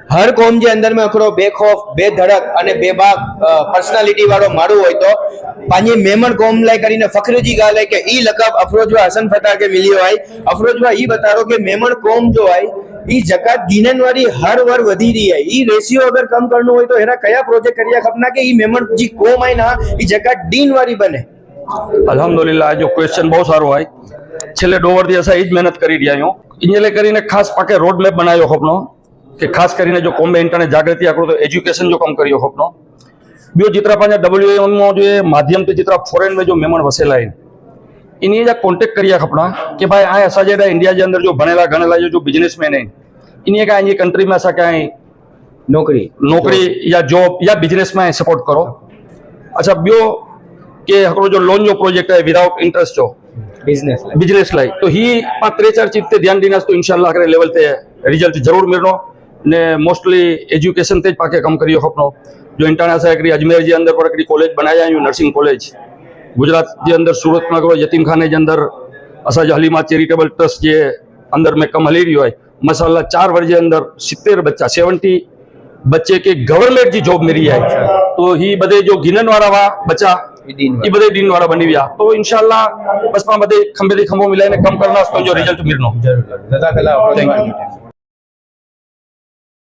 हर कौम जे अंदर में हिकिड़ो बेखौफ़ बेधड़क अने बेबाक पर्सनालिटी वारो माण्हू होय तो पंहिंजी मेमण क़ौम लाइ કરીને फ़ख्र जी ॻाल्हि आहे कि ई लक़ब अफरोजवा हसन फता खे मिलियो आहे। अफरोजवा ई बतारो कि मेमण क़ौम जो आहे ई ज़कात दीननि वारी हर वर वधी रही आहे। ई रेशियो अगर कम करणो હોય તો એના કયા પ્રોજેક્ટ કર્યા ખપના કે ઈ મેમણ जी क़ौम आहे ना ई ज़कात दीन वारी बने। अल्हम्दुलिल्लाह जो क्वेश्चन बहुत सारो आहे। छेल्ले 2 वर्ष असां ई ज मेहनत करी रहिया आहियूं। इन लाइ કરીને ખાસ પાકે રોડ મેપ બનાવ્યો ખપનો કે ખાસ કરીને जो कौम में इंटरनेट जागृति आकड़ो तो एजुकेशन जो कम करियो खपनो। बियो जितरा पंहिंजा WAM जो माध्यम ते जितरा फॉरेन में जो मेमण वसेला आहिनि इन्ही जा कॉन्टेक्ट करिया खपना कि भाई आए असांजे हेॾा इंडिया जे अंदर जो बणेला गणेला जो बिजनेसमैन आहिनि इन्हीअ खां पंहिंजी कंट्री में असांखे ऐं नौकरी या जॉब या बिजनेस में सपोर्ट करो। अच्छा बियो कि हिकिड़ो जो लोन जो प्रोजेक्ट आहे विदाउट इंटरेस्ट जो बिजनेस लाइ तो ही पाण 3-4 चीज ते ध्यान ॾींदासीं तो इंशाल्लाह करे लेवल ते रिजल्ट जरूर मिलनो ने मोस्टली एजुकेशन ते पाके कम करियो खपनो। जो इंटरनेशनल हिकिड़ी अजमेर जे अंदर पर हिकिड़ी कॉलेज बनाया आहियूं नर्सिंग कॉलेज। गुजरात जे अंदर सूरत में हिकिड़ो यतीम खाने जे अंदर असांजो हलीमा चैरिटेबल ट्रस्ट जे अंदर में कम हली रहियो आहे। माशाअल्लाह 4 वर्ष जे अंदर 70 बच्चे के गवर्नमेंट जी जॉब मिली है। तो ही बदे जो गिनन वारा वा बच्चा ये बदे दीन वारा बनी विया तो इंशाल्लाह बस पाण बदे खंबे दी खंबो मिलाए ने कम करना तो जो रिजल्ट मिलनो। जरूर जज़ाकल्लाह। Thank you.